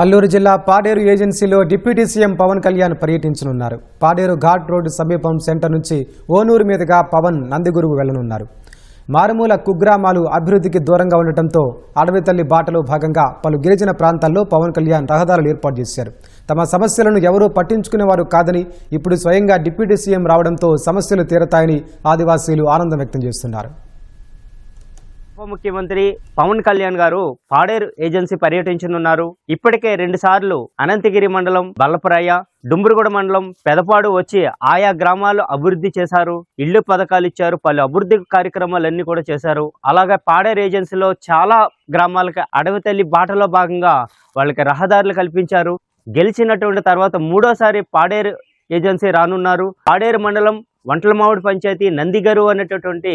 అల్లూరు జిల్లా పాడేరు ఏజెన్సీలో deputy CM Pawan Kalyan పర్యటించనున్నారు. పాడేరు ఘాట్ రోడ్డు సమీపం సెంటర్ నుంచి ఓనూరు మీదుగా పవన్ నందిగురువు వెళ్లనున్నారు. మారుమూల కుగ్రామాలు అభివృద్ధికి దూరంగా ఉండటంతో అడవితల్లి బాటలో భాగంగా పలు గిరిజన ప్రాంతాల్లో పవన్ కళ్యాణ్ రహదారులు ఏర్పాటు చేశారు. తమ సమస్యలను ఎవరూ పట్టించుకునేవారు కాదని, ఇప్పుడు స్వయంగా డిప్యూటీ సీఎం రావడంతో సమస్యలు తీరతాయని ఆదివాసీలు ఆనందం వ్యక్తం చేస్తున్నారు. ఉప ముఖ్యమంత్రి పవన్ కళ్యాణ్ గారు పాడేరు ఏజెన్సీ పర్యటించనున్నారు. ఇప్పటికే 2 సార్లు అనంతగిరి మండలం, బల్లపురాయ, డుంబురుగూడ మండలం, పెదపాడు వచ్చి ఆయా గ్రామాలు అభివృద్ధి చేశారు. ఇళ్లు పథకాలు ఇచ్చారు. పలు అభివృద్ధి కార్యక్రమాలన్నీ కూడా చేశారు. అలాగే పాడేరు ఏజెన్సీలో చాలా గ్రామాలకి అడవి తల్లి బాటలో భాగంగా వాళ్ళకి రహదారులు కల్పించారు. గెలిచినటువంటి తర్వాత 3వ సారి పాడేరు ఏజెన్సీ రానున్నారు. పాడేరు మండలం వంటలమావిడి పంచాయతీ నందిగరు అనేటటువంటి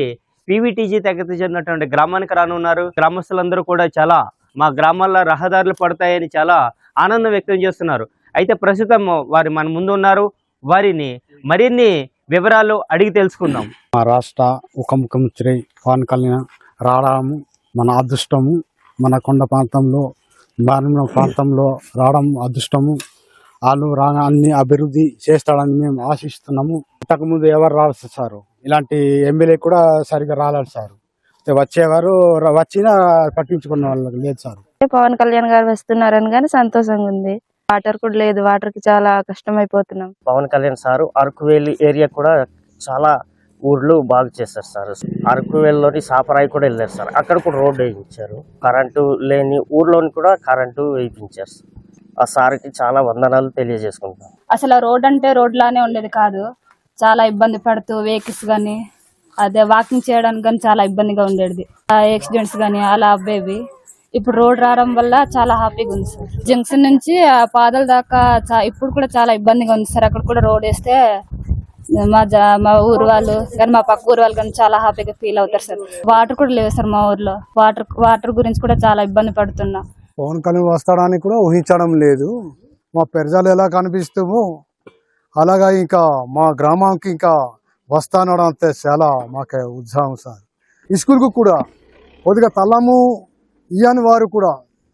పీవీటీజీ తెగతి చెందినటువంటి గ్రామానికి రానున్నారు. గ్రామస్తులందరూ కూడా చాలా మా గ్రామాల్లో రహదారులు పడతాయని చాలా ఆనందం వ్యక్తం చేస్తున్నారు. అయితే ప్రస్తుతం వారి మన ముందు ఉన్నారు. వారిని మరిన్ని వివరాలు అడిగి తెలుసుకుందాం. మా రాష్ట్ర ఉప ముఖ్యమంత్రి పవన్ కళ్యాణ్ రావడము మన అదృష్టము. మన కొండ ప్రాంతంలో, గ్రామీణ ప్రాంతంలో రావడం అదృష్టము. వాళ్ళు అన్ని అభివృద్ధి చేస్తాడని మేము ఆశిస్తున్నాము. ఇంతకుముందు ఎవరు రాలేదు సార్, ఇలాంటి ఎమ్మెల్యే కూడా సరిగ్గా రాలేదు సార్. వచ్చేవారు వచ్చినా పట్టించుకున్న వాళ్ళకి లేదు సార్. పవన్ కళ్యాణ్ గారు వస్తున్నారని కానీ సంతోషంగా ఉంది. వాటర్ కూడా లేదు, వాటర్ కి చాలా కష్టం అయిపోతున్నాం. పవన్ కళ్యాణ్ సార్ అరకువేలి ఏరియా కూడా చాలా ఊర్లు బాగు చేస్తారు సార్. అరకువేలిలోని సాపరాయి కూడా వెళ్ళారు సార్. అక్కడ కూడా రోడ్డు వేయించారు. కరెంటు లేని ఊర్లోని కూడా కరెంటు వేయించారు. ఆ సార్కి చాలా వందనాలు తెలియజేసుకుంటాం. అసలు రోడ్ అంటే రోడ్ లానే ఉండేది కాదు. చాలా ఇబ్బంది పడుతూ వెహికల్స్ కానీ అదే వాకింగ్ చేయడానికి కానీ చాలా ఇబ్బందిగా ఉండేది. యాక్సిడెంట్స్ కానీ అలా అవ్వేవి. ఇప్పుడు రోడ్ రావడం వల్ల చాలా హ్యాపీగా ఉంది సార్. జంక్షన్ నుంచి పాదల దాకా ఇప్పుడు కూడా చాలా ఇబ్బందిగా ఉంది సార్. అక్కడ కూడా రోడ్ వేస్తే మా ఊరు వాళ్ళు కానీ మా పక్క ఊరు వాళ్ళు కానీ చాలా హ్యాపీగా ఫీల్ అవుతారు సార్. వాటర్ కూడా లేవు సార్ మా ఊర్లో. వాటర్ గురించి కూడా చాలా ఇబ్బంది పడుతున్నాం. పవన్ కళ్యాణ్ వస్తాడని కూడా ఊహించడం లేదు. మా ప్రజలు ఎలా కనిపిస్తామో అలాగా ఇంకా మా గ్రామానికి ఇంకా వస్తానడం అంతే చాలా మాకు ఉత్సాహం సార్. ఈ స్కూల్కు కూడా కొద్దిగా తల్లము ఇయ్యని వారు కూడా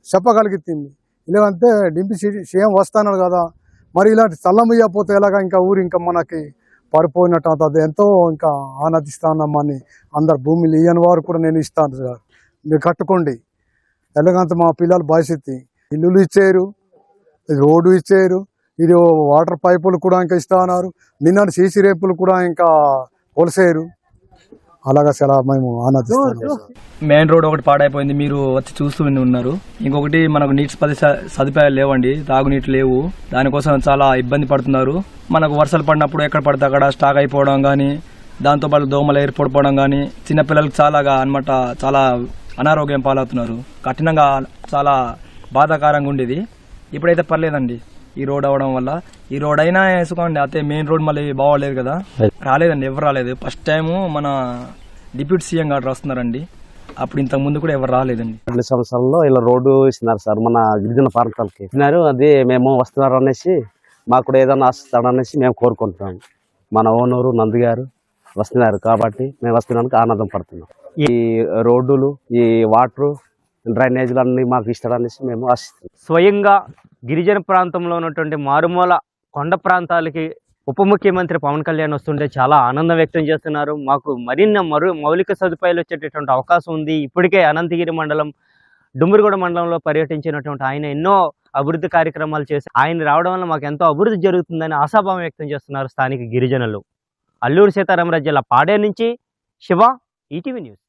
చెప్పగలుగుతుంది. ఇలాగంటే డింపి సీఎం వస్తాడు కదా, మరి ఇలాంటి తల్లము ఇవ్వకపోతే ఎలాగా ఇంకా ఊరు ఇంకా మనకి పడిపోయినట్టు అవుతుంది. ఎంతో ఇంకా ఆనందిస్తానమ్మని అందరు భూమిని ఇయ్యని వారు కూడా నేను ఇస్తాను సార్, మీరు కట్టుకోండి. ఎలాగంత మా పిల్లలు భవిష్యత్తు ఇల్లులు ఇచ్చారు, రోడ్డు ఇచ్చారు, ఇది వాటర్ పైపులు కూడా ఇంకా ఇస్తా ఉన్నారు. నిన్న సీసీ రేపులు కూడా ఇంకా కొలిసేరు. అలాగా చాలా మేము ఆనందిస్తాము. మెయిన్ రోడ్ ఒకటి పాడైపోయింది, మీరు వచ్చి చూస్తూ ఉన్నారు. ఇంకొకటి మనకు నీటి సదుపాయాలు లేవండి, తాగునీటి లేవు. దానికోసం చాలా ఇబ్బంది పడుతున్నారు. మనకు వర్షాలు పడినప్పుడు ఎక్కడ పడితే అక్కడ స్టాక్ అయిపోవడం కానీ, దాంతోపాటు దోమలు ఏర్పడిపోవడం కానీ, చిన్నపిల్లలకు చాలా అనారోగ్యం పాలవుతున్నారు. కఠినంగా చాలా బాధాకరంగా ఉండేది. ఇప్పుడైతే పర్లేదండి ఈ రోడ్ అవడం వల్ల. ఈ రోడ్ అయినా వేసుకోండి, అయితే మెయిన్ రోడ్ మళ్ళీ బాగోలేదు కదా. రాలేదండి, ఎవరు రాలేదు. ఫస్ట్ టైము మన డిప్యూటీ సీఎం గారు వస్తున్నారండి. అప్పుడు ఇంతకు ముందు కూడా ఎవరు రాలేదండి. 2 సంవత్సరాల్లో ఇలా రోడ్డు ఇస్తున్నారు సార్ మన గిరిజన ప్రాంతాలకి ఇస్తున్నారు. అది మేము వస్తున్నారు అనేసి మాకు కూడా ఏదైనా ఆశిస్తాడనేసి మేము కోరుకుంటున్నాం. మన ఓనూరు నందిగారు వస్తున్నారు కాబట్టి మేము వస్తున్నానికి ఆనందం పడుతున్నాం. ఈ రోడ్డులు, ఈ వాటర్, డ్రైనేజీలు అన్ని మాకు ఇస్తాడనేసి మేము ఆశిస్తున్నాం. స్వయంగా గిరిజన ప్రాంతంలో ఉన్నటువంటి మారుమూల కొండ ప్రాంతాలకి ఉప ముఖ్యమంత్రి పవన్ కళ్యాణ్ వస్తుంటే చాలా ఆనందం వ్యక్తం చేస్తున్నారు. మాకు మరిన్ని మౌలిక సదుపాయాలు వచ్చేటటువంటి అవకాశం ఉంది. ఇప్పటికే అనంతగిరి మండలం, డుంబురుగూడ మండలంలో పర్యటించినటువంటి ఆయన ఎన్నో అభివృద్ధి కార్యక్రమాలు చేసి ఆయన రావడం వల్ల మాకు ఎంతో అభివృద్ధి జరుగుతుందని ఆశాభావం వ్యక్తం చేస్తున్నారు స్థానిక గిరిజనులు. అల్లూరు సీతారామరాజు జిల్లా పాడేరు నుంచి శివ, ఈటీవీ న్యూస్.